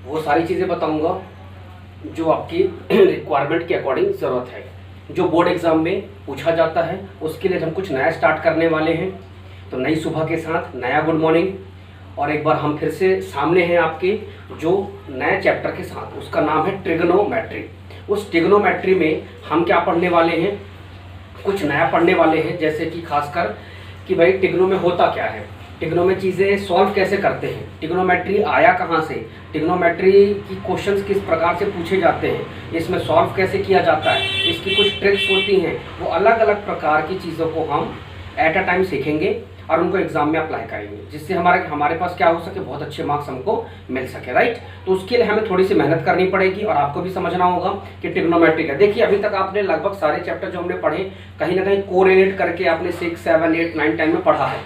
वो सारी चीज़ें बताऊंगा जो आपकी रिक्वायरमेंट के अकॉर्डिंग ज़रूरत है, जो बोर्ड एग्ज़ाम में पूछा जाता है। उसके लिए हम कुछ नया स्टार्ट करने वाले हैं। तो नई सुबह के साथ नया गुड मॉर्निंग, और एक बार हम फिर से सामने हैं आपके जो नए चैप्टर के साथ। उसका नाम है ट्रिग्नोमेट्री। उस ट्रिग्नोमेट्री में हम क्या पढ़ने वाले हैं, कुछ नया पढ़ने वाले हैं। जैसे कि खासकर कि भाई ट्रिग्नो में होता क्या है, ट्रिग्नो में चीज़ें सॉल्व कैसे करते हैं, ट्रिग्नोमेट्री आया कहाँ से, ट्रिग्नोमेट्री की क्वेश्चंस किस प्रकार से पूछे जाते हैं, इसमें सॉल्व कैसे किया जाता है, इसकी कुछ ट्रिक्स होती हैं। वो अलग अलग प्रकार की चीज़ों को हम एट अ टाइम सीखेंगे और उनको एग्जाम में अप्लाई करेंगे, जिससे हमारे पास क्या हो सके, बहुत अच्छे मार्क्स हमको मिल सके, राइट। तो उसके लिए हमें थोड़ी सी मेहनत करनी पड़ेगी और आपको भी समझना होगा कि ट्रिग्नोमेट्री का। देखिए अभी तक आपने लगभग सारे चैप्टर जो हमने पढ़े कहीं ना कहीं कोरिलेट करके आपने 6, 7, 8, 9, 10 में पढ़ा है,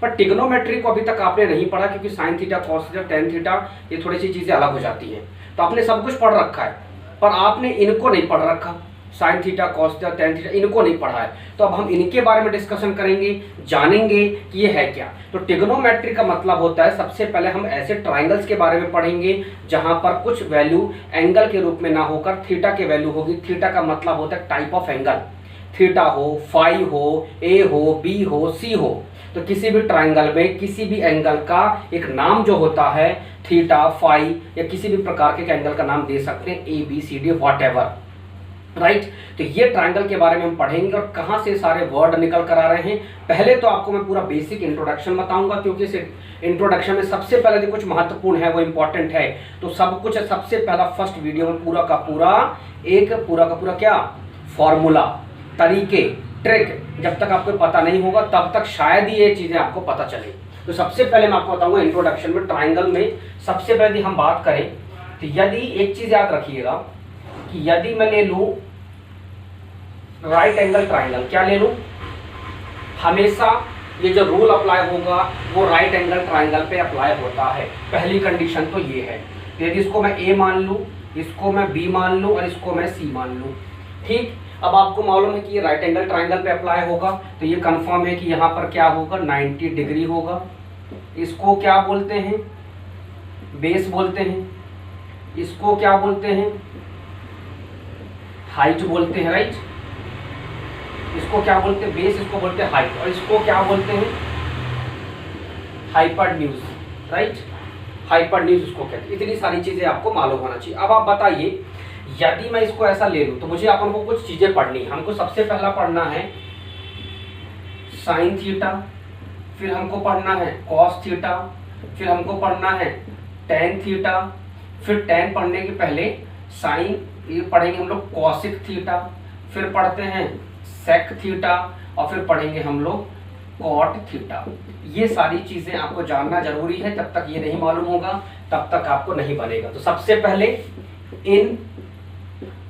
पर ट्रिग्नोमेट्री को अभी तक आपने नहीं पढ़ा, क्योंकि sine theta, cos theta, tan theta ये थोड़ी सी चीज़ें अलग हो जाती हैं। तो आपने सब कुछ पढ़ रखा है, पर आपने इनको नहीं पढ़ रखा, sine theta, cos theta, tan theta, इनको नहीं पढ़ा है। तो अब हम इनके बारे में डिस्कशन करेंगे, जानेंगे कि ये है क्या। तो ट्रिग्नोमेट्री का मतलब होता है, सबसे पहले हम ऐसे ट्राइंगल्स के बारे में पढ़ेंगे जहां पर कुछ वैल्यू एंगल के रूप में ना होकर थीटा के वैल्यू होगी। थीटा का मतलब होता है टाइप ऑफ एंगल, थीटा हो, फाई हो, ए हो, बी हो, सी हो। तो किसी भी ट्राइंगल में किसी भी एंगल का एक नाम जो होता है, थीटा, फाई, या किसी भी प्रकार के एंगल का नाम दे सकते हैं, A B C D whatever, right. तो ये ट्राइंगल के बारे में हम पढ़ेंगे और कहाँ से सारे वर्ड निकल कर आ रहे हैं। पहले तो आपको मैं पूरा बेसिक इंट्रोडक्शन बताऊंगा, क्योंकि इस इंट्रोडक्शन में सबसे पहले जो कुछ महत्वपूर्ण है वो इंपॉर्टेंट है। तो सब कुछ सबसे पहला फर्स्ट वीडियो में पूरा का पूरा क्या फॉर्मूला, तरीके, ट्रिक जब तक आपको पता नहीं होगा तब तक शायद ही ये चीज़ें आपको पता चले। तो सबसे पहले मैं आपको बताऊंगा इंट्रोडक्शन में ट्राइंगल में सबसे पहले हम बात करें तो यदि एक चीज़ याद रखिएगा कि यदि मैं ले लूं राइट एंगल ट्राइंगल, क्या ले लूं, हमेशा ये जो रूल अप्लाई होगा वो राइट एंगल ट्राइंगल पे अप्लाई होता है। पहली कंडीशन तो ये है। तो यदि इसको मैं ए मान लूं, इसको मैं बी मान लूं और इसको मैं सी मान लूं, ठीक। अब आपको मालूम है कि ये राइट एंगल ट्राइंगल पे अप्लाई होगा, तो ये कंफर्म है कि यहाँ पर क्या होगा, 90 डिग्री होगा। इसको क्या बोलते हैं, बेस बोलते हैं। इसको क्या बोलते हैं, हाइट बोलते हैं, राइट। इसको क्या बोलते हैं, बेस, इसको बोलते हैं हाइट, और इसको क्या बोलते हैं, हाइपोटेन्यूज, राइट। हाइपोटेन्यूज इसको कहते हैं। इतनी सारी चीजें आपको मालूम होना चाहिए। अब आप बताइए यदि मैं इसको ऐसा ले लूं तो मुझे अपन को कुछ चीजें पढ़नी। हमको सबसे पहला पढ़ना है साइन थीटा, फिर हमको पढ़ना है कॉस थीटा, फिर हमको पढ़ना है टेन थीटा, फिर टेन पढ़ने के पहले साइन ये पढ़ेंगे हम लोग कॉसिक थीटा, फिर पढ़ते हैं सेक थीटा, और फिर पढ़ेंगे हम लोग कॉट थीटा। ये सारी चीजें आपको जानना जरूरी है। जब तक ये नहीं मालूम होगा तब तक आपको नहीं बनेगा। तो सबसे पहले in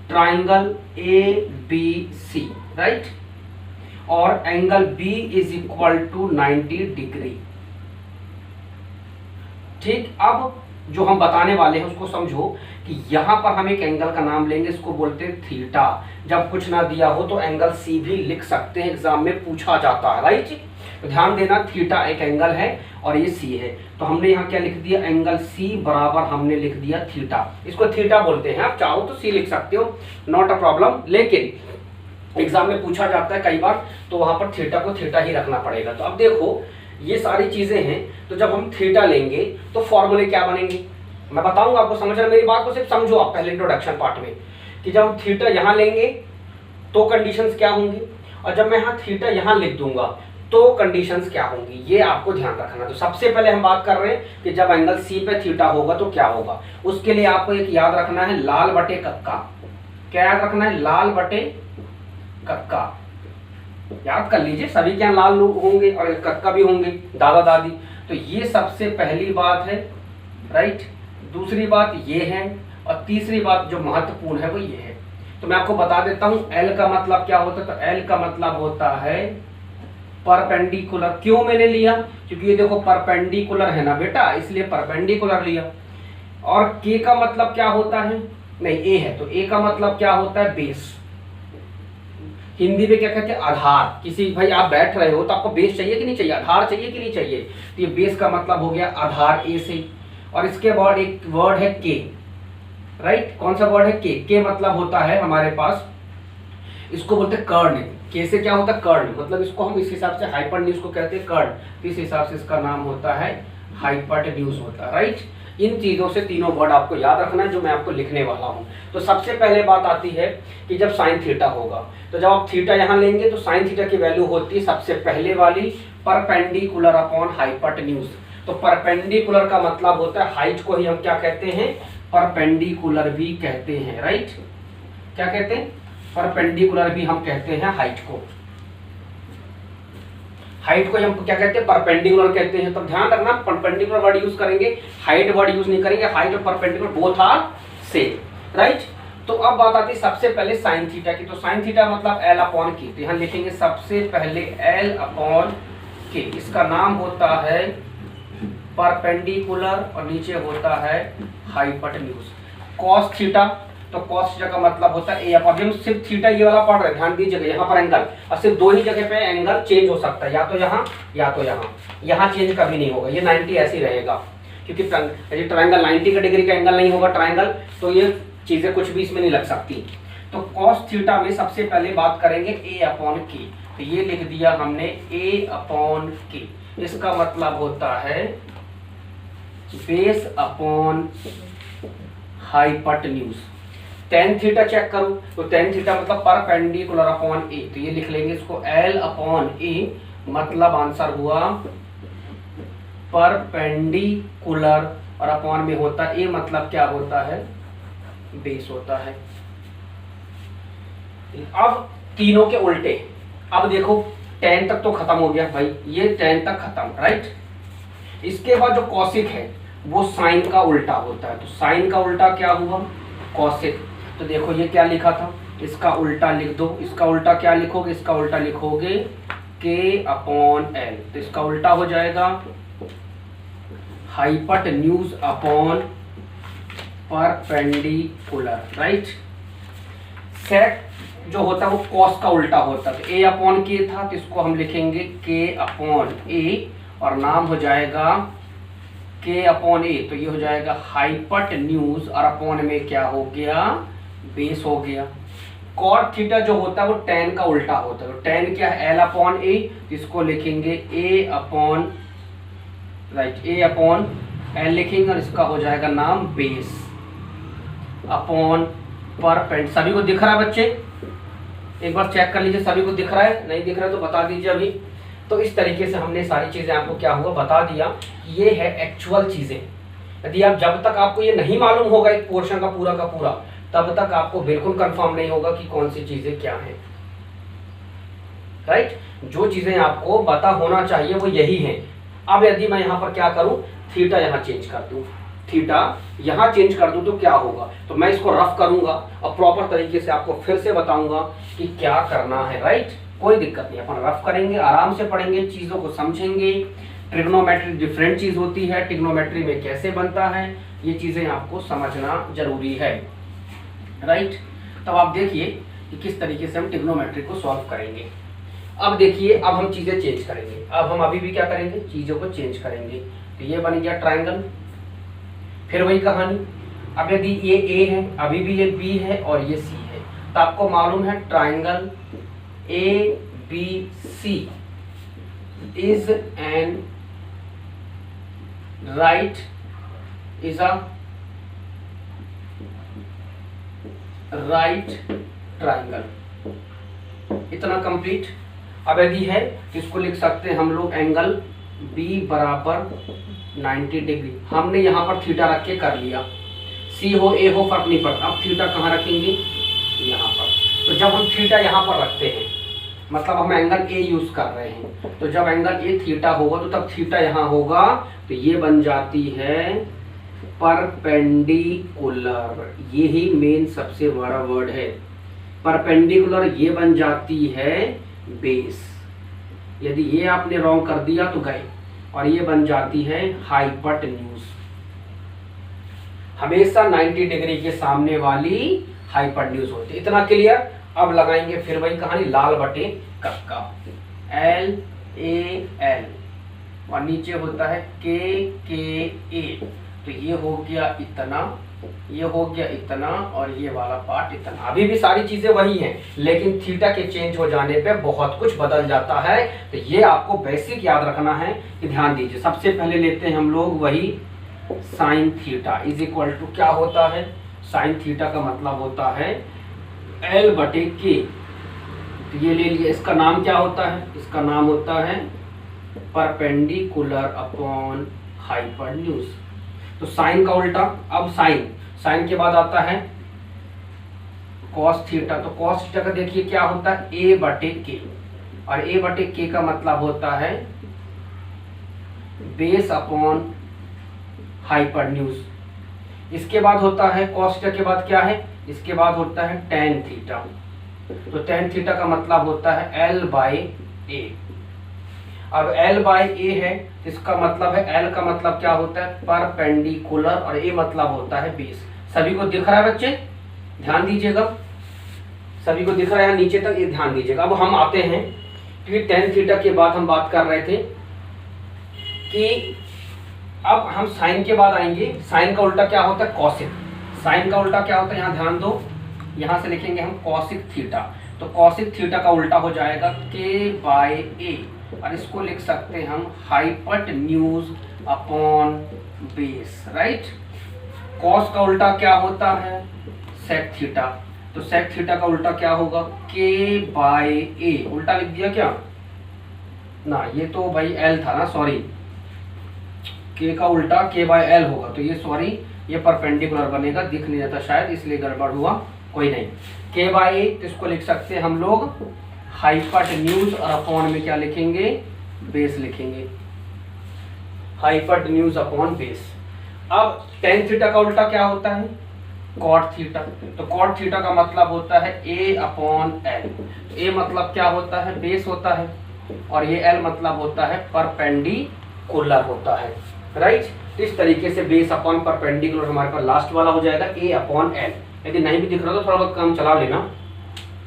triangle A B C, right, और angle B is equal to 90 degree, ठीक। अब जो हम बताने वाले हैं उसको समझो कि यहां पर हम एक एंगल का नाम लेंगे, इसको बोलते हैं थीटा। जब कुछ ना दिया हो तो एंगल सी भी लिख सकते हैं, एग्जाम में पूछा जाता है, राइट। तो ध्यान देना, थीटा एक एंगल है और ये सी है। तो हमने यहाँ क्या लिख दिया, एंगल सी बराबर हमने लिख दिया थीटा। इसको थीटा बोलते हैं, आप चाहो तो सी लिख सकते हो, नॉट अ प्रॉब्लम। लेकिन एग्जाम में पूछा जाता है कई बार, तो वहां पर थीटा को थीटा ही रखना पड़ेगा। तो अब देखो ये सारी चीजें हैं। तो जब हम थीटा लेंगे तो फॉर्मूले क्या बनेंगे मैं बताऊंगा आपको। समझना मेरी बात को, सिर्फ समझो आप पहले इंट्रोडक्शन पार्ट में कि जब हम थीटा यहाँ लेंगे तो कंडीशंस क्या होंगी, और जब मैं यहाँ थीटा यहाँ लिख दूंगा तो कंडीशंस क्या होंगी, ये आपको ध्यान रखना। तो सबसे पहले हम बात कर रहे हैं कि जब एंगल सी पे थीटा होगा तो क्या होगा। उसके लिए आपको एक याद रखना है, लाल बटे कक्का। क्या याद रखना है, लाल बटे कक्का। याद कर लीजिए, सभी के यहाँ लाल होंगे और कक्का भी होंगे, दादा दादी। तो ये सबसे पहली बात है, राइट। दूसरी बात ये है, और तीसरी बात जो महत्वपूर्ण है वो ये है। तो मैं आपको बता देता हूं एल का मतलब क्या होता है। तो एल का मतलब होता है परपेंडिकुलर। क्यों मैंने लिया, क्योंकि ये देखो परपेंडिकुलर है ना बेटा, इसलिए परपेंडिकुलर लिया। और के का मतलब क्या होता है, नहीं ए है, तो ए का मतलब क्या होता है, बेस। हिंदी में क्या कहते हैं, आधार। किसी भाई आप बैठ रहे हो तो आपको बेस चाहिए कि नहीं चाहिए, आधार चाहिए कि नहीं चाहिए। तो ये बेस का मतलब हो गया आधार ए से, और इसके बाद एक वर्ड है के, राइट। कौन सा वर्ड है के मतलब होता है हमारे पास, इसको बोलते हैं कर्ण। के से क्या होता है कर्ण, मतलब इसको हम इस हिसाब से हाइपरन्यूज को कहते हैं कर्ण, इस हिसाब से इसका नाम होता है हाइपरन्यूज होता है, राइट। इन चीजों से तीनों वर्ड आपको याद रखना है जो मैं आपको लिखने वाला हूं। तो सबसे पहले बात आती है कि जब साइन थीटा होगा, तो जब आप थीटा यहां लेंगे तो साइन थीटा की वैल्यू होती है सबसे पहले वाली परपेंडिकुलर अपॉन हाइपरन्यूज। तो परपेंडिकुलर का मतलब होता है हाइट को ही हम क्या कहते हैं, परपेंडिकुलर भी कहते हैं, राइट। क्या कहते हैं, परपेंडिकुलर भी हम कहते हैं हाइट को। हाइट को हम क्या कहते हैं, परपेंडिकुलर कहते हैं। तो ध्यान रखना परपेंडिकुलर वर्ड यूज करेंगे, हाइट वर्ड यूज नहीं करेंगे। हाइट और perpendicular both are same, right. तो अब बात आती है सबसे पहले साइन थीटा की। तो साइन थीटा मतलब एल अपॉन के, तो यहां लिखेंगे सबसे पहले एल अपॉन के। इसका नाम होता है परपेंडिकुलर और नीचे होता है हाइपरन्यूज। कॉस थीटा, तो कॉस थीटा का मतलब होता है ए अपॉन, हम सिर्फ थीटा ये वाला पढ़ रहे हैं, ध्यान दीजिएगा यहाँ पर एंगल, और सिर्फ दो ही जगह पे एंगल चेंज हो सकता है, या तो यहाँ या तो यहाँ। यहाँ चेंज कभी नहीं होगा, ये 90 ऐसे ही रहेगा, क्योंकि ट्रायंगल 90 डिग्री का एंगल नहीं होगा ट्रायंगल, तो ये चीजें कुछ भी इसमें नहीं लग सकती। तो कॉस थीटा में सबसे पहले बात करेंगे ए अपॉन के, तो ये लिख दिया हमने ए अपॉन के। इसका मतलब होता है base upon hypotenuse. Tan theta check करो, तो टेन थीटा मतलब परपेंडिकुलर अपॉन ए, तो ये लिख लेंगे इसको एल अपॉन ए, मतलब आंसर हुआ परपेंडिकुलर, और अपॉन में होता है ए, मतलब क्या होता है, बेस होता है। अब तीनों के उल्टे, अब देखो 10 तक तो खत्म हो गया भाई, ये 10 तक खत्म, राइट। इसके बाद जो कॉसिक है वो साइन का उल्टा होता है, तो साइन का उल्टा क्या हुआ, कॉसिक। तो देखो ये क्या लिखा था, इसका उल्टा लिख दो। इसका उल्टा क्या लिखोगे, इसका उल्टा लिखोगे के अपॉन एल, तो इसका उल्टा हो जाएगा हाइपरन्यूज अपॉन परपेंडिकुलर, राइट। सेक जो होता है वो कॉस का उल्टा होता है, तो ए अपॉन के था, तो इसको हम लिखेंगे के अपॉन ए, और नाम हो जाएगा के अपॉन ए, तो ये हो जाएगा हाइपरन्यूज, और अपॉन में क्या हो गया, बेस हो गया। कॉट थीटा जो होता है वो टेन का उल्टा होता है, तो टेन क्या है, एल अपॉन ए, तो इसको लिखेंगे ए अपॉन, राइट, ए अपॉन एल लिखेंगे, और इसका हो जाएगा नाम बेस अपॉन परपेंड। सभी को दिख रहा है बच्चे, एक बार चेक कर लीजिए सभी को दिख रहा है, नहीं दिख रहा है तो बता दीजिए अभी। तो इस तरीके से हमने सारी चीजें आपको क्या हुआ बता दिया, ये है एक्चुअल चीजें। यदि आप जब तक आपको ये नहीं मालूम होगा एक पोर्शन का पूरा, तब तक आपको बिल्कुल कंफर्म नहीं होगा कि कौन सी चीजें क्या हैं, राइट। जो चीजें आपको पता होना चाहिए वो यही है। अब यदि मैं यहाँ पर क्या करूं, थीटा यहाँ चेंज कर दूं, थीटा यहाँ चेंज कर दूं तो क्या होगा, तो मैं इसको रफ करूंगा और प्रॉपर तरीके से आपको फिर से बताऊंगा कि क्या करना है, राइट। कोई दिक्कत नहीं, अपन रफ करेंगे, आराम से पढ़ेंगे, चीजों को समझेंगे। ट्रिग्नोमेट्री डिफरेंट चीज होती है, ट्रिग्नोमेट्री में कैसे बनता है, ये चीजें आपको समझना जरूरी है, राइट। तब आप देखिए कि किस तरीके से हम ट्रिग्नोमेट्री को सॉल्व करेंगे। अब देखिए, अब हम चीजें चेंज करेंगे, अब हम अभी भी क्या करेंगे, चीजों को चेंज करेंगे। तो ये बन गया ट्रायंगल, फिर वही कहानी। अब यदि ये ए है, अभी भी ये बी है और ये सी है, तो आपको मालूम है triangle A B C is an right, is a right triangle. इतना कंप्लीट। अब यदि है तो इसको लिख सकते हैं हम लोग एंगल B बराबर 90 डिग्री। हमने यहाँ पर थीटा रख के कर लिया, C हो A हो फर्क नहीं पड़ता। अब थीटा कहाँ रखेंगे, यहाँ पर। तो जब हम थीटा यहाँ पर रखते हैं मतलब हम एंगल A यूज कर रहे हैं, तो जब एंगल A थीटा होगा तो तब थीटा यहाँ होगा, तो ये बन जाती है परपेंडिकुलर। ये ही मेन सबसे बड़ा वर्ड है, परपेंडिकुलर। ये बन जाती है बेस। यदि ये आपने रॉन्ग कर दिया तो गए, और ये बन जाती है हाइपरन्यूज। हमेशा 90 डिग्री के सामने वाली हाइपरन्यूज होती है। इतना क्लियर। अब लगाएंगे फिर वही कहानी, लाल बटे कक्का, एल ए एल, और नीचे होता है के ए। तो ये हो गया इतना, ये हो गया इतना, और ये वाला पार्ट इतना। अभी भी सारी चीजें वही हैं, लेकिन थीटा के चेंज हो जाने पे बहुत कुछ बदल जाता है। तो ये आपको बेसिक याद रखना है कि ध्यान दीजिए। सबसे पहले लेते हैं हम लोग वही sine theta is equal to क्या होता है, साइन थीटा का मतलब होता है एल बटे के। तो ये ले लिया, इसका नाम क्या होता है, इसका नाम होता है परपेंडिकुलर अपॉन हाइपोटेन्यूज। तो साइन का उल्टा, अब साइन, साइन के बाद आता है कॉस थीटा। तो कॉस थीटा का देखिए क्या होता है ए बटे के, और ए बटे के का मतलब होता है बेस अपॉन हाइपोटेन्यूज। इसके बाद होता है कॉस थीटा के बाद क्या है, इसके बाद होता है टेन थीटा। तो टेन थीटा का मतलब होता है एल बाई ए। अब एल बाई ए है, इसका मतलब है एल का मतलब क्या होता है परपेंडिकुलर, और ए मतलब होता है बेस। सभी को दिख रहा है बच्चे, ध्यान दीजिएगा, सभी को दिख रहा है नीचे तक, ये ध्यान दीजिएगा। अब हम आते हैं क्योंकि टेन थीटा के बाद हम बात कर रहे थे कि अब हम साइन के बाद आएंगे। साइन का उल्टा क्या होता है कॉसिक। साइन का उल्टा क्या होता है, यहाँ ध्यान दो, यहाँ से लिखेंगे हम कॉसिक थीटा। तो कॉसिक थीटा का उल्टा हो जाएगा के बाय ए, और इसको लिख सकते हैं हम hypotenuse upon base, right. Cos का उल्टा क्या होता है सेक थीटा। तो सेक थीटा का उल्टा क्या होगा के बाय ए, उल्टा लिख दिया क्या ना, ये तो भाई एल था ना, सॉरी, के का उल्टा के बाय एल होगा। तो ये सॉरी, ये परपेंडिकुलर बनेगा, दिख नहीं जाता शायद, इसलिए गड़बड़ हुआ, कोई नहीं। के बाय ए, तो इसको लिख सकते हैं हम लोग हाइपोटेन्यूज, और अपॉन में क्या लिखेंगे बेस लिखेंगे, हाइपोटेन्यूज अपॉन बेस। अब टेन थीटा का उल्टा क्या होता है कॉट थीटा। तो कॉट थीटा का मतलब होता है ए अपॉन एल। ए मतलब क्या होता है बेस होता है, और ये एल मतलब होता है परपेंडिकुलर होता है, राइट। इस तरीके से बेस अपॉन परपेंडिकुलर हमारे पास लास्ट वाला हो जाएगा ए अपॉन एल। यदि नहीं भी दिख रहा तो थोड़ा बहुत काम चला लेना,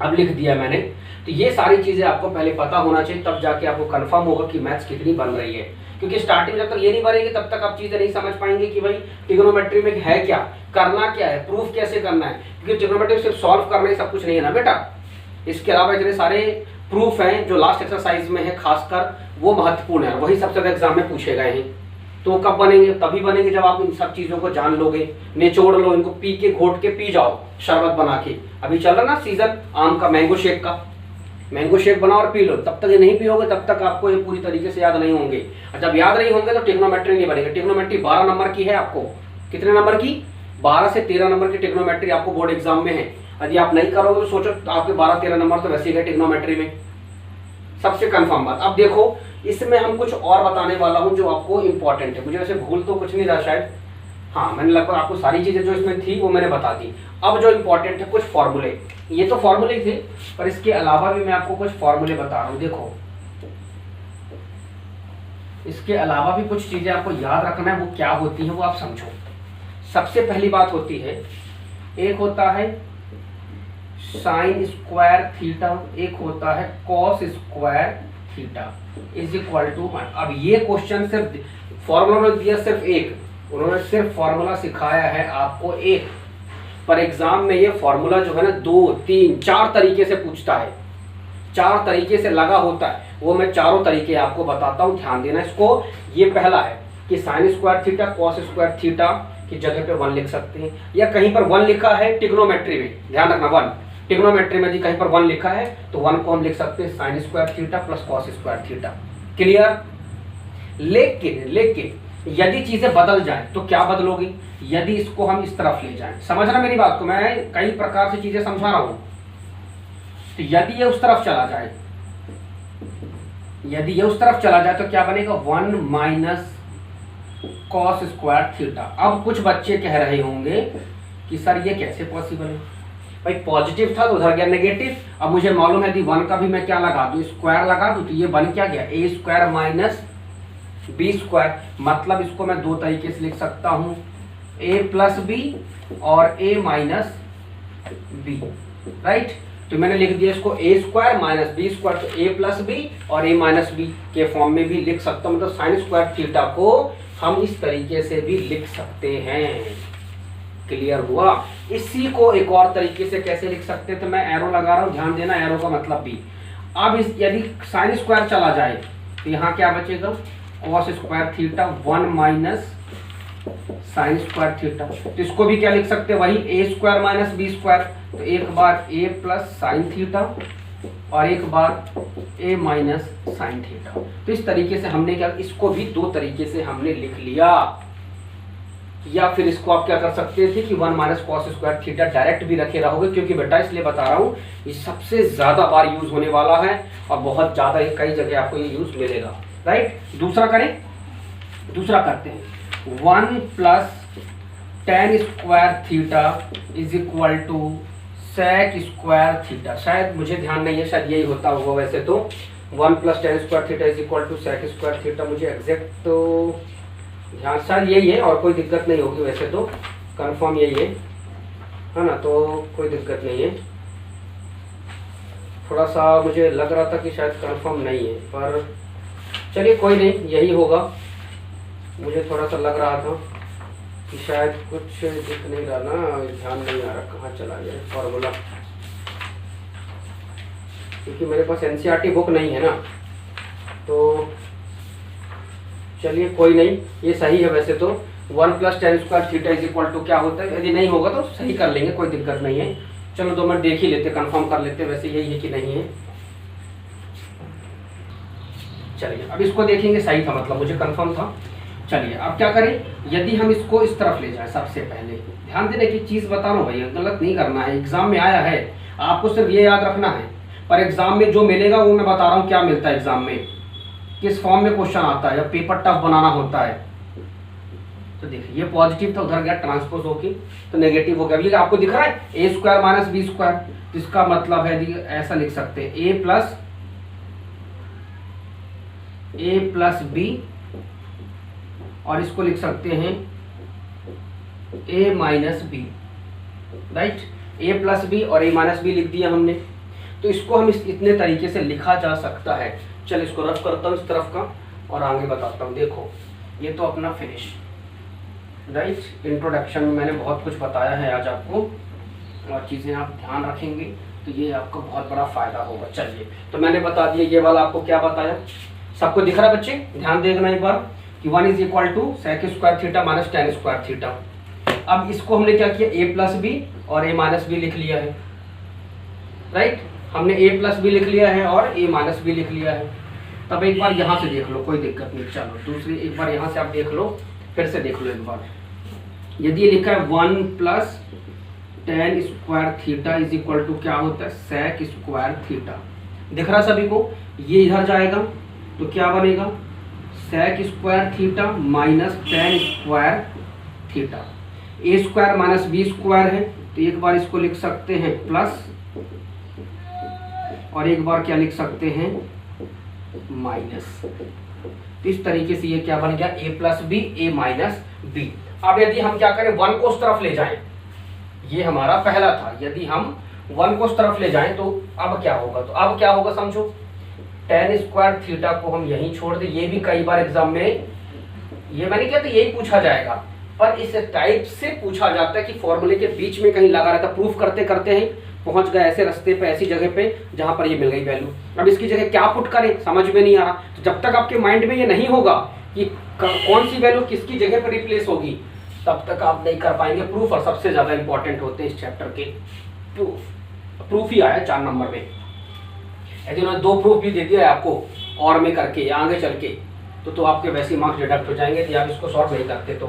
अब लिख दिया मैंने। तो ये सारी चीजें आपको पहले पता होना चाहिए, तब जाके आपको कंफर्म होगा कि मैथ्स कितनी बन रही है। क्योंकि स्टार्टिंग जब तक ये नहीं बनेगी तब तक आप चीजें नहीं समझ पाएंगे कि भाई ट्रिग्नोमेट्री में है क्या, करना क्या है, प्रूफ कैसे करना है। क्योंकि ट्रिग्नोमेट्री सिर्फ सॉल्व करना ही सब कुछ नहीं है ना बेटा, इसके अलावा इतने सारे प्रूफ हैं जो लास्ट एक्सरसाइज में है, खासकर वो महत्वपूर्ण है, वही सबसे ज्यादा एग्जाम में पूछे गए हैं। तो कब बनेंगे, तभी बनेंगे जब आप इन सब चीजों को जान लोगे, निचोड़ लो इनको, पी के घोट के पी जाओ शरबत बना के। अभी चल रहा ना सीजन आम का, मैंगो शेक का, मैंगो शेक बनाओ और पी लो। तब तक ये नहीं पियोगे तब तक आपको ये पूरी तरीके से याद नहीं होंगे, और जब याद नहीं होंगे तो ट्रिग्नोमेट्री नहीं बनेगी। ट्रिग्नोमेट्री 12 नंबर की है, आपको कितने नंबर की 12 से 13 नंबर की ट्रिग्नोमेट्री आपको बोर्ड एग्जाम में है। यदि आप नहीं करोगे तो सोचो तो आपके 12-13 नंबर तो वैसे ही गए ट्रिग्नोमेट्री में, सबसे कंफर्म बात। अब देखो इसमें हम कुछ और बताने वाला हूं जो आपको इंपॉर्टेंट है। मुझे वैसे भूल तो कुछ नहीं रहा शायद, हाँ मैंने लगभग आपको सारी चीजें जो इसमें थी वो मैंने बता दी। अब जो इंपॉर्टेंट है कुछ फॉर्मूले, ये तो फॉर्मूले थे पर इसके अलावा भी मैं आपको कुछ फॉर्मूले बता रहा हूँ। देखो इसके अलावा भी कुछ चीजें आपको याद रखना है, वो क्या होती है वो आप समझो। सबसे पहली बात होती है, एक होता है साइन स्क्वायर थीटा, एक होता है cos square theta is equal to 1। अब ये क्वेश्चन सिर्फ फॉर्मूला में दिया, सिर्फ एक, उन्होंने सिर्फ फॉर्मूला सिखाया है आपको एक, पर एग्जाम में ये फॉर्मूला जो है ना 2, 3, 4 तरीके से पूछता है, 4 तरीके से लगा होता है। वो मैं चारों तरीके आपको बताता हूँ, ध्यान देना इसको। ये पहला है कि sine square theta cos square theta की जगह पे 1 लिख सकते हैं, या कहीं पर 1 लिखा है ट्रिग्नोमेट्री में, ध्यान रखना 1 ट्रिग्नोमेट्री में यदि कहीं पर 1 लिखा है तो 1 को हम लिख सकते हैं sine square theta plus cos square theta. Clear. लेकिन यदि चीजें बदल जाए तो क्या बदलोगी, यदि इसको हम इस तरफ ले जाएं, समझना मेरी बात को, मैं कई प्रकार से चीजें समझा रहा हूं। तो यदि ये उस तरफ चला जाए, यदि ये उस तरफ चला जाए तो क्या बनेगा 1 माइनस कॉस स्क्वायर थीटा। अब कुछ बच्चे कह रहे होंगे कि सर ये कैसे पॉसिबल है, भाई पॉजिटिव था तो उधर गया नेगेटिव। अब मुझे मालूम है यदि 1 का भी मैं क्या लगा दूं, स्क्वायर लगा दूं, तो ये बन क्या गया ए स्क्वायर माइनस बी स्क्वायर। मतलब इसको मैं 2 तरीके से लिख सकता हूं, ए प्लस बी और ए माइनस बी, राइट। तो मैंने लिख दिया इसको ए स्क्वायर माइनस बी स्क्वायर, तो ए प्लस बी और ए माइनस बी के फॉर्म में भी लिख सकता हूं। मतलब साइन स्क्वायर थीटा को हम इस तरीके से भी लिख सकते हैं। क्लियर हुआ? इसी को एक और तरीके से कैसे लिख सकते हैं, तो मैं एरो लगा रहा हूं, ध्यान देना, एरो का मतलब भी। अब इस यदि साइन स्क्वायर चला जाए तो यहाँ क्या बचेगा, cos square theta 1 minus sine square theta. तो इसको भी क्या लिख सकते हैं, वही ए स्क्वायर माइनस बी स्क्वायर। तो एक बार ए प्लस साइन थीटा और एक बार ए माइनस साइन थीटा। तो इस तरीके से हमने क्या, इसको भी दो तरीके से हमने लिख लिया। या फिर इसको आप क्या कर सकते थे कि 1 minus cos square theta direct भी रखे रहोगे, क्योंकि बेटा इसलिए बता रहा हूँ ये सबसे ज्यादा बार यूज होने वाला है और बहुत ज्यादा कई जगह आपको ये यूज मिलेगा। राइट, दूसरा करें, दूसरा करते हैं। 1 plus tan square theta is equal to sec square theta. शायद मुझे ध्यान नहीं है, शायद यही होता होगा वैसे तो। 1 plus tan square theta is equal to sec square theta, मुझे एग्जैक्ट तो ध्यान, शायद यही है और कोई दिक्कत नहीं होगी वैसे तो, कंफर्म यही है ना, तो कोई दिक्कत नहीं है। थोड़ा सा मुझे लग रहा था कि शायद कंफर्म नहीं है, पर चलिए कोई नहीं, यही होगा। मुझे थोड़ा सा लग रहा था कि शायद कुछ दिख नहीं रहा ना, ध्यान नहीं आ रहा कहाँ चला गया फॉर्मूला, क्योंकि मेरे पास एनसीईआरटी बुक नहीं है ना। तो चलिए कोई नहीं, ये सही है वैसे तो। 1 plus tan square theta is equal to क्या होता है, यदि नहीं होगा तो सही कर लेंगे, कोई दिक्कत नहीं है। चलो 2 मिनट देख ही लेते, कंफर्म कर लेते वैसे यही है कि नहीं है। चलिए अब इसको देखेंगे, सही था, मतलब मुझे कंफर्म था। चलिए अब क्या करें, यदि हम इसको इस तरफ ले जाएं, सबसे पहले ध्यान देने की चीज बता रहा हूँ भैया, गलत नहीं करना है। एग्जाम में आया है, आपको सिर्फ ये याद रखना है, पर एग्जाम में जो मिलेगा वो मैं बता रहा हूँ क्या मिलता है एग्जाम में, किस फॉर्म में क्वेश्चन आता है, या पेपर टफ बनाना होता है। तो देखिए ये पॉजिटिव था, उधर गया ट्रांसपोज होके तो नेगेटिव हो गया। ये आपको दिख रहा है ए स्क्वायर माइनस बी स्क्वायर, तो इसका मतलब है ऐसा लिख सकते हैं ए प्लस बी, और इसको लिख सकते हैं ए माइनस बी। राइट, ए प्लस बी और ए माइनस बी लिख दिया हमने। तो इसको हम इतने तरीके से लिखा जा सकता है। चल इसको रफ करता हूँ इस तरफ का और आगे बताता हूँ। देखो ये तो अपना फिनिश, राइट। इंट्रोडक्शन में मैंने बहुत कुछ बताया है आज आपको, और चीज़ें आप ध्यान रखेंगे तो ये आपको बहुत बड़ा फायदा होगा। चलिए तो मैंने बता दिया, ये वाला आपको क्या बताया, सबको दिख रहा है बच्चे? ध्यान देखना एक बार कि 1 is equal to sec square theta minus tan square theta. अब इसको हमने क्या किया, ए प्लस बी और ए माइनस बी लिख लिया है। राइट, हमने ए प्लस बी लिख लिया है और ए माइनस बी लिख लिया है। तब एक बार यहाँ से देख लो, कोई दिक्कत नहीं। चलो दूसरी एक बार यहाँ से आप देख लो, फिर से देख लो एक बार। यदि ये लिखा है 1 plus tan square theta is equal to क्या होता है, सेक स्क्वायर थीटा। दिख रहा सभी को? ये इधर जाएगा तो क्या बनेगा, sec square theta minus tan square theta. A square minus B square है, तो एक बार इसको लिख सकते हैं प्लस, और एक बार क्या लिख सकते हैं, माइनस। तो इस तरीके से ये क्या बन गया, ए plus B A minus B. अब यदि हम क्या करें, 1 को उस तरफ ले जाएं, ये हमारा पहला था, यदि हम 1 को उस तरफ ले जाएं तो अब क्या होगा, तो अब क्या होगा समझो, टेन स्क्वायर थीटा को हम यहीं छोड़ दें। ये भी कई बार एग्जाम में, ये मैंने क्या, तो यही पूछा जाएगा, पर इस टाइप से पूछा जाता है कि फॉर्मूले के बीच में कहीं लगा रहता। प्रूफ करते करते ही पहुंच गए ऐसे रास्ते पे, ऐसी जगह पे जहां पर ये मिल गई वैल्यू। अब इसकी जगह क्या पुट करें समझ में नहीं आ रहा। तो जब तक आपके माइंड में ये नहीं होगा कि कौन सी वैल्यू किसकी जगह पर रिप्लेस होगी, तब तक आप नहीं कर पाएंगे प्रूफ। और सबसे ज्यादा इंपॉर्टेंट होते हैं इस चैप्टर के प्रूफ। प्रूफ ही आया 4 नंबर में, यदि उन्होंने 2 प्रूफ भी दे दिया है आपको और में करके या आगे चल के, तो आपके वैसे मार्क्स डिडक्ट हो जाएंगे यदि आप इसको सॉल्व नहीं करते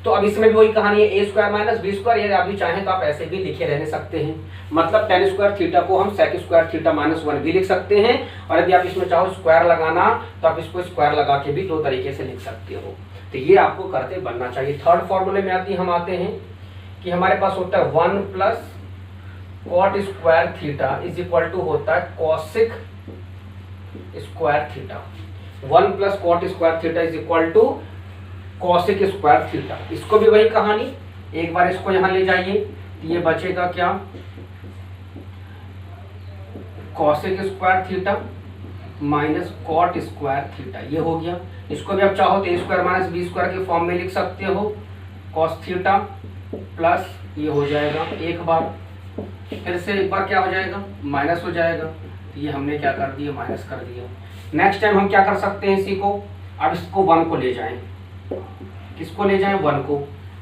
तो अब इसमें भी वही कहानी है, ए स्क्वायर माइनस बी स्क्वायर। यदि आप भी चाहें तो आप ऐसे भी लिखे रहने सकते हैं, मतलब टेन स्क्वायर थीटा को हम सेक स्क्वायर थीटा माइनस 1 भी लिख सकते हैं। और यदि आप इसमें चाहो स्क्वायर लगाना तो आप इसको स्क्वायर लगा के भी 2 तरीके से लिख सकते हो। तो ये आपको करते बनना चाहिए। थर्ड फॉर्मूले में हम आते हैं कि हमारे पास होता है 1 plus cot square theta is equal to होता है cosec square theta. 1 plus cot square theta is equal to cosec square theta. इसको भी वही कहानी, एक बार इसको यहां ले जाइए तो ये बचेगा क्या, cosec square theta minus cot square theta, ये हो गया। इसको भी आप चाहो तो A square minus B square के फॉर्म में लिख सकते हो, कॉस थीटा प्लस ये हो जाएगा एक बार, फिर से एक बार क्या हो जाएगा माइनस हो जाएगा, तो ये हमने क्या कर दिया माइनस कर दिया। नेक्स्ट टाइम हम क्या कर सकते हैं इसी को, अब इसको 1 को ले जाएं, किसको ले जाएं 1 को,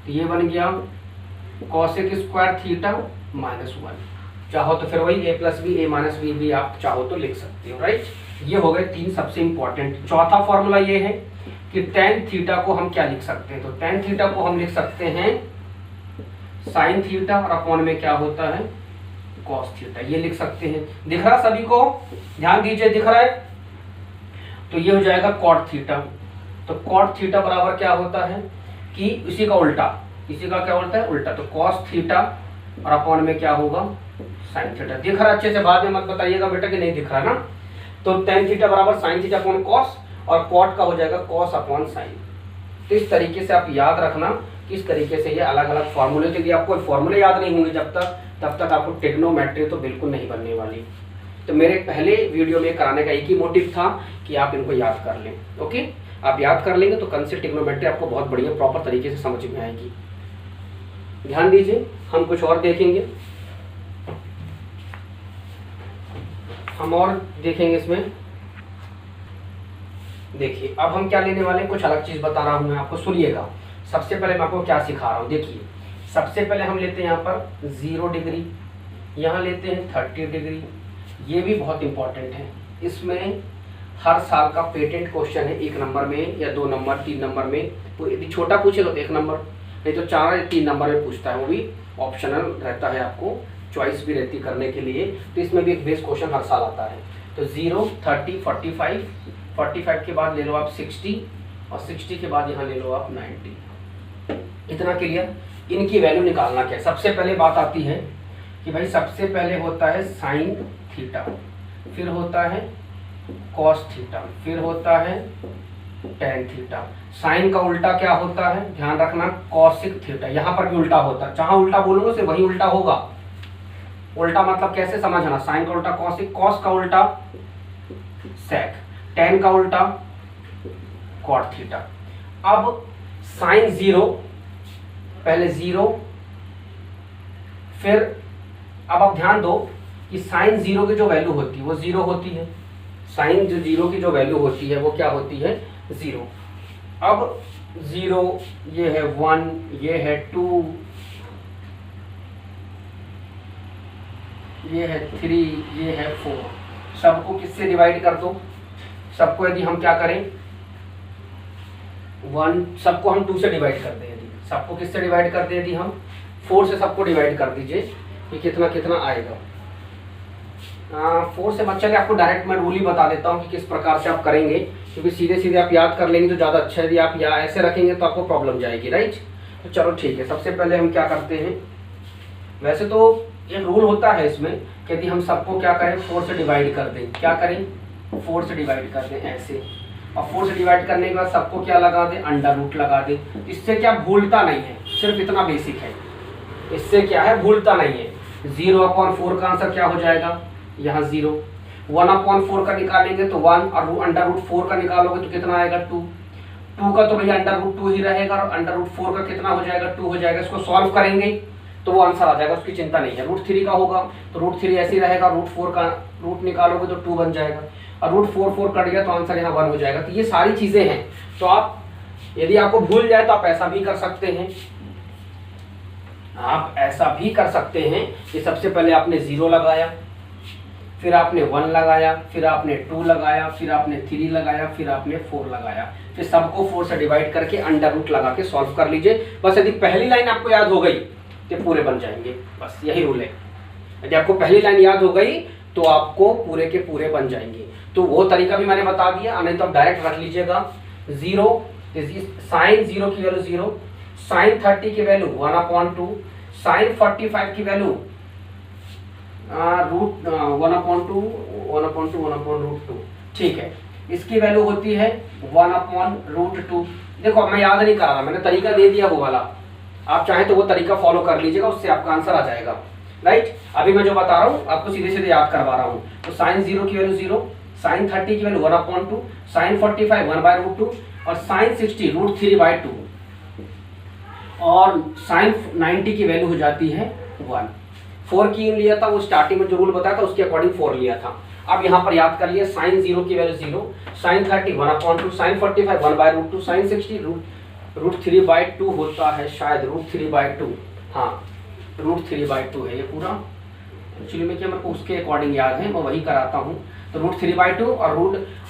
तो ये बन गया कॉसेक स्क्वायर थीटा माइनस 1। चाहो तो फिर वही a plus B A minus B भी आप चाहो तो लिख सकते हो, राइट। ये हो गए 3 सबसे इंपॉर्टेंट। चौथा फॉर्मूला ये है कि टेन थीटा को हम क्या लिख सकते हैं, तो टेन थीटा को हम लिख सकते हैं साइन थीटा और अपॉन में क्या होता है कॉस थीटा, ये लिख सकते हैं। दिख रहा सभी को, ध्यान दीजिए दिख रहा है, तो ये हो जाएगा कॉट थीटा। तो कॉट थीटा बराबर क्या होता है कि इसी का उल्टा, इसी का क्या होता है उल्टा, तो कॉस थीटा और अपॉन में क्या होगा साइन थीटा। दिख रहा अच्छे से, बाद में मत बताइएगा बेटा कि नहीं दिख रहा ना। तो टेन थीटा बराबर साइन थीटा अपॉन कॉस, और कॉट का हो जाएगा कॉस अपॉन साइन। तो इस तरीके से आप याद रखना किस तरीके से ये अलग अलग फॉर्मूले, यदि आपको फॉर्मूले याद नहीं होंगे तब तक आपको ट्रिग्नोमेट्री तो बिल्कुल नहीं बनने वाली। तो मेरे पहले वीडियो में कराने का एक ही मोटिव था कि आप इनको याद कर लें। ओके, आप याद कर लेंगे तो कंसेप्ट ट्रिग्नोमेट्री आपको बहुत बढ़िया प्रॉपर तरीके से समझ में आएगी। ध्यान दीजिए, हम कुछ और देखेंगे, हम और देखेंगे इसमें। देखिए अब हम क्या लेने वाले हैं, कुछ अलग चीज बता रहा हूं मैं आपको, सुनिएगा। सबसे पहले मैं आपको क्या सिखा रहा हूं, देखिए सबसे पहले हम लेते हैं यहाँ पर 0 डिग्री, यहाँ लेते हैं 30 डिग्री। ये भी बहुत इंपॉर्टेंट है, इसमें हर साल का पेटेंट क्वेश्चन है 1 नंबर में या 2 नंबर 3 नंबर में। तो यदि छोटा पूछेगा तो 1 नंबर, नहीं तो 4 या 3 नंबर में पूछता है, वो भी ऑप्शनल रहता है, आपको चॉइस भी रहती करने के लिए। तो इसमें भी एक बेस क्वेश्चन हर साल आता है। तो 0, 30, 45, 45 के बाद ले लो आप 60 और 60 के बाद यहाँ ले लो आप 90। इतना क्लियर। इनकी वैल्यू निकालना क्या है, सबसे पहले बात आती है कि भाई सबसे पहले होता है साइन थीटा, फिर होता है कॉस थीटा, फिर होता है टेन थीटा। साइन का उल्टा क्या होता है, ध्यान रखना कॉसिक थीटा। यहाँ पर भी उल्टा होता है, जहां उल्टा बोलूंगा सिर्फ वही उल्टा होगा। उल्टा मतलब कैसे समझना, साइन का उल्टा कॉसिक, कॉस का उल्टा सेक, टेन का उल्टा कॉट थीटा। अब साइन 0, पहले 0, फिर अब आप ध्यान दो कि साइन 0 की जो वैल्यू होती है वो 0 होती है। साइन जो 0 की जो वैल्यू होती है वो क्या होती है 0। अब 0, ये है 1, ये है 2, ये है 3, ये है 4। सबको किससे डिवाइड कर दो, सबको यदि हम क्या करें 1, सबको हम 2 से डिवाइड कर दें, यदि सबको किससे डिवाइड कर दें, यदि हम 4 से सबको डिवाइड कर दीजिए कि कितना कितना आएगा। 4 से मत चले, आपको डायरेक्ट मैं रूल ही बता देता हूँ कि किस प्रकार से आप करेंगे, क्योंकि सीधे सीधे आप याद कर लेंगे तो ज़्यादा अच्छा है। यदि आप या ऐसे रखेंगे तो आपको प्रॉब्लम जाएगी, राइट। तो चलो ठीक है, सबसे पहले हम क्या करते हैं, वैसे तो एक रूल होता है इसमें कि यदि हम सबको क्या करें 4 से डिवाइड कर दें, क्या करें 4 से डिवाइड कर दें ऐसे, और 4 से डिवाइड करने के बाद सबको क्या लगा दें अंडर रूट लगा दें। इससे क्या भूलता नहीं है, सिर्फ इतना बेसिक है, इससे क्या है भूलता नहीं है। 0/4 का आंसर क्या हो जाएगा, यहाँ 0। 1/4 का निकालेंगे तो 1, और अंडर रूट 4 का निकालोगे तो कितना आएगा 2। 2 का तो भैया अंडर रूट 2 ही रहेगा, और अंडर रूट 4 का कितना हो जाएगा 2 हो जाएगा। इसको सॉल्व करेंगे तो वो आंसर आ जाएगा, उसकी चिंता नहीं है। √3 का होगा तो √3 ऐसे ही रहेगा, √4 का रूट निकालोगे तो 2 बन जाएगा, और √4 कट गया तो आंसर यहाँ 1 हो जाएगा। तो ये सारी चीजें हैं, तो आप यदि आपको भूल जाए तो आप ऐसा भी कर सकते हैं, आप ऐसा भी कर सकते हैं कि सबसे पहले आपने 0 लगाया, फिर आपने 1 लगाया, फिर आपने 2 लगाया, फिर आपने 3 लगाया, फिर आपने 4 लगाया, फिर सबको 4 से डिवाइड करके अंडर रूट लगा के सॉल्व कर लीजिए। बस यदि पहली लाइन आपको याद हो गई तो पूरे बन जाएंगे, बस यही रूल है। यदि आपको पहली लाइन याद हो गई तो आपको पूरे के पूरे बन जाएंगे। तो वो तरीका भी मैंने बता दिया, नहीं तो आप डायरेक्ट रख लीजिएगा 0, साइन 0 की वैल्यू 0, साइन 30 की वैल्यू 1/2, साइन 45 की वैल्यू √1/2, ठीक है। इसकी वैल्यू होती है 1/√2। देखो मैं याद नहीं कर रहा, मैंने तरीका दे दिया वो वाला, आप चाहे तो वो तरीका फॉलो कर लीजिएगा, उससे आपका आंसर आ जाएगा, राइट। अभी मैं जो बता रहा हूँ आपको सीधे सीधे याद करवा रहा हूँ। तो साइन 0 की वैल्यू 0, साइन 30 की वैल्यू 1/2, साइन 45 1/√2 और साइन 60 √3/2 और साइन 90 की वैल्यू हो जाती है 1। 4 की लिया था, वो स्टार्टिंग में जो रूल बताया था उसके अकॉर्डिंग 4 लिया था। अब यहाँ पर याद कर लिया, साइन 0 की वैल्यू 0, साइन 30 1/2, साइन 45 1/√2, साइन 60 √3/2 होता है शायद, √3/2, हाँ √3/2 है ये पूरा। एक्चुअली में क्या मेरे को उसके अकॉर्डिंग याद है, मैं वही कराता हूँ। तो √3/2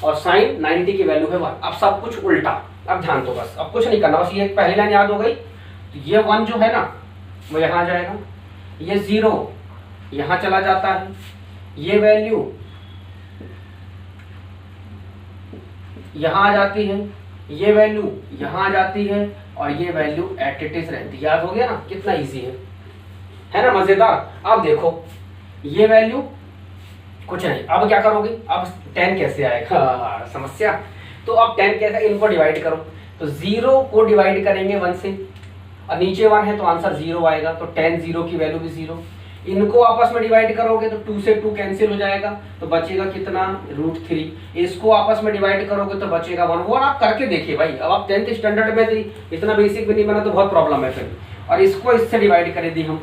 और साइन 90 की वैल्यू है 1। अब सब कुछ उल्टा, अब ध्यान दो बस, अब कुछ नहीं करना, बस ये पहली लाइन याद हो गई। तो ये 1 जो है ना वो यहाँ आ जाएगा, ये 0 यहाँ चला जाता है, ये वैल्यू यहाँ आ जाती है, ये वैल्यू यहाँ आ जाती है और ये वैल्यू एट इट इज रहती है। याद हो गया ना, कितना इजी है ना, मजेदार। अब देखो ये वैल्यू कुछ नहीं, अब क्या करोगे, अब 10 कैसे आएगा समस्या। तो अब 10 कैसे, इनको डिवाइड करो। तो 0 को डिवाइड करेंगे 1 से और नीचे 1 है तो आंसर 0 आएगा। तो 10 0 की वैल्यू भी 0। इनको आपस में डिवाइड करोगे तो 2 से 2 कैंसिल हो जाएगा, तो बचेगा कितना, √3। इसको आपस में डिवाइड करोगे तो बचेगा 1। वो आप करके देखिए भाई, अब आप 10th स्टैंडर्ड में थी, इतना बेसिक भी नहीं बना तो बहुत प्रॉब्लम है फिर। और इसको इससे डिवाइड कर दी हम,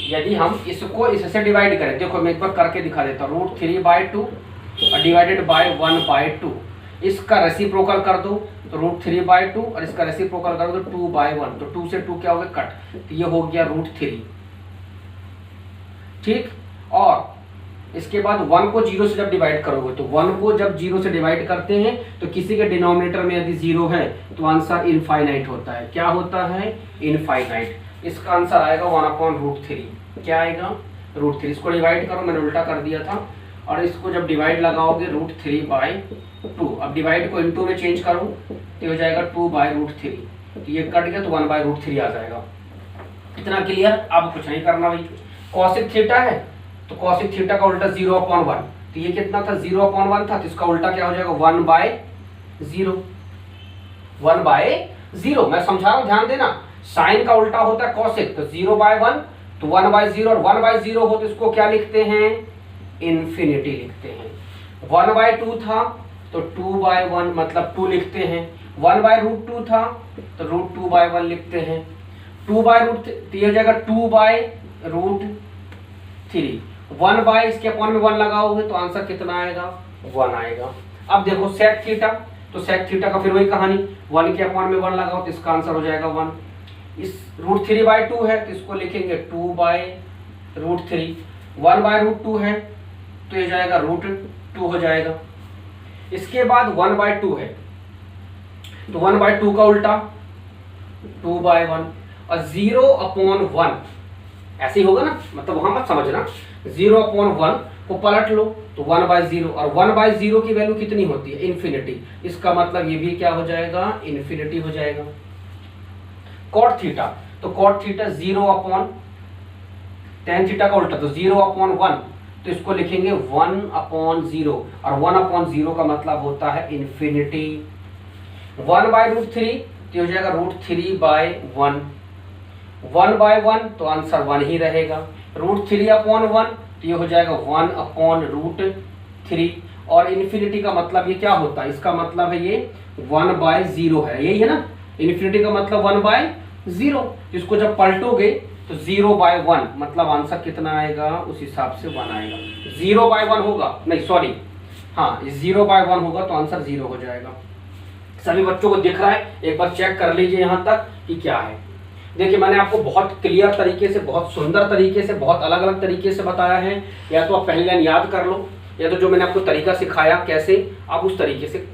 यदि हम इसको इससे डिवाइड करें, देखो मैं एक बार करके दिखा देता हूँ, √3/2 और डिवाइडेड बाय 1/2। इसका रेसिप्रोकल कर दो तो √3/2 और इसका रेसिप्रोकल कर दो 2/1। तो 2 से 2 क्या हो गया, कट, तो ये हो गया √3। ठीक, और इसके बाद 1 को 0 से जब डिवाइड करोगे, तो 1 को जब 0 से डिवाइड करते हैं तो किसी के डिनोमिनेटर में यदि 0 है तो आंसर इनफाइनाइट होता है। क्या होता है, इनफाइनाइट। इसका आंसर आएगा 1/√3। क्या आएगा, √3। इसको डिवाइड करो, मैंने उल्टा कर दिया था, और इसको जब डिवाइड लगाओगे √3/2। अब डिवाइड को इनटू में चेंज करो तो हो जाएगा 2/√3। तो ये कट गया तो 1/√3 आ जाएगा। इतना क्लियर। अब कुछ नहीं करना भाई। कॉसिक थीटा है तो कॉसिक थीटा का उल्टा 0/1। तो ये कितना था, 0/1 था, तो इसका उल्टा क्या हो जाएगा, 1/0। 1/0 मैं समझा रहा हूँ, ध्यान देना। साइन का उल्टा होता है कॉसिक, तो 0/1 तो 1/0, और 1/0 हो तो इसको क्या लिखते हैं, इन्फिनिटी लिखते हैं। 1/2 था तो 2/1 मतलब 2 लिखते हैं। 1/√2 था तो √2/1 लिखते हैं। 2/√3 हो जाएगा 2/√3। 1 इसके अपॉन में 1 लगाओगे तो आंसर कितना आएगा, 1 आएगा। अब देखो सेक थीटा, तो सेक थीटा का फिर वही कहानी, 1 के अपॉन में 1 लगाओ तो इसका आंसर हो जाएगा 1। इस √3/2 है तो इसको लिखेंगे 2/√3। 1/√2 है तो ये जाएगा √2 हो जाएगा। इसके बाद 1/2 है तो 1/2 का उल्टा 2/1 और 0/1 ऐसे ही होगा ना, मतलब वहां मत समझना। 0/1 को पलट लो तो 1/0, और 1/0 की वैल्यू कितनी होती है, इन्फिनिटी। इसका मतलब ये भी क्या हो जाएगा, इन्फिनिटी हो जाएगा। कॉट थीटा, तो कॉट थीटा 0/tan थीटा का उल्टा तो 0/1, तो इसको लिखेंगे 1/0, और 1/0 का मतलब होता है इन्फिनिटी। 1/√3 तो हो जाएगा √3/1। 1/1 तो आंसर 1 ही रहेगा। √3/1 तो ये हो जाएगा 1/√3, और इन्फिनिटी का मतलब ये क्या होता है, इसका मतलब है ये 1/0 है, यही है ना। इन्फिनिटी का मतलब 1/0, इसको जब पलटोगे तो 0/1 मतलब आंसर कितना आएगा, उस हिसाब से 1 आएगा। 0/1 होगा, नहीं सॉरी, हाँ 0/1 होगा तो आंसर 0 हो जाएगा। सभी बच्चों को दिख रहा है, एक बार चेक कर लीजिए यहाँ तक कि क्या है। देखिए मैंने आपको बहुत क्लियर तरीके से, बहुत सुंदर तरीके से, बहुत अलग अलग तरीके से बताया है। या तो आप पहली लाइन याद कर लो, या तो जो मैंने आपको तरीका सिखाया कैसे, आप उस तरीके से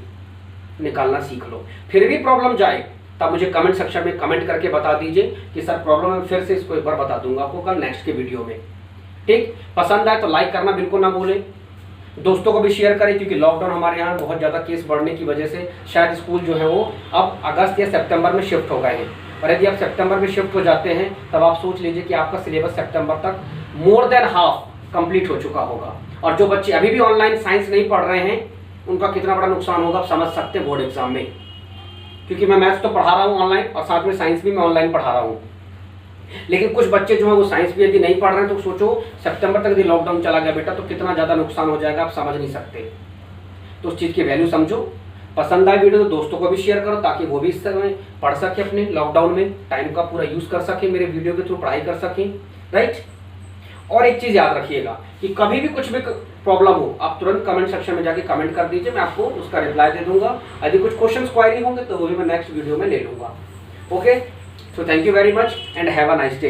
निकालना सीख लो। फिर भी प्रॉब्लम जाए तब मुझे कमेंट सेक्शन में कमेंट करके बता दीजिए कि सर प्रॉब्लम है, फिर से इसको एक बार बता दूंगा आपको कल नेक्स्ट के वीडियो में। ठीक, पसंद आए तो लाइक करना बिल्कुल ना भूलें, दोस्तों को भी शेयर करें, क्योंकि लॉकडाउन हमारे यहाँ बहुत ज़्यादा केस बढ़ने की वजह से शायद स्कूल जो है वो अब अगस्त या सितंबर में शिफ्ट हो गए हैं। और यदि आप सितंबर में शिफ्ट हो जाते हैं तब आप सोच लीजिए कि आपका सिलेबस सितंबर तक मोर देन हाफ कंप्लीट हो चुका होगा। और जो बच्चे अभी भी ऑनलाइन साइंस नहीं पढ़ रहे हैं उनका कितना बड़ा नुकसान होगा आप समझ सकते हैं बोर्ड एग्जाम में, क्योंकि मैं मैथ्स तो पढ़ा रहा हूँ ऑनलाइन और साथ में साइंस भी मैं ऑनलाइन पढ़ा रहा हूँ। लेकिन कुछ बच्चे जो है वो साइंस भी यदि नहीं पढ़ रहे हैं, तो सोचो सितंबर तक यदि लॉकडाउन चला गया बेटा तो कितना ज़्यादा नुकसान हो जाएगा, आप समझ नहीं सकते। तो उस चीज़ की वैल्यू समझो। पसंद आए वीडियो तो दोस्तों को भी शेयर करो, ताकि वो भी इस समय पढ़ सके, अपने लॉकडाउन में टाइम का पूरा यूज़ कर सके, मेरे वीडियो के थ्रू पढ़ाई कर सकें, राइट। और एक चीज़ याद रखिएगा कि कभी भी कुछ भी प्रॉब्लम हो आप तुरंत कमेंट सेक्शन में जाके कमेंट कर दीजिए, मैं आपको उसका रिप्लाई दे दूंगा। यदि कुछ क्वेश्चन क्वायरी होंगे तो वो भी मैं नेक्स्ट वीडियो में ले लूँगा। Okay, so thank you very much and have a nice day.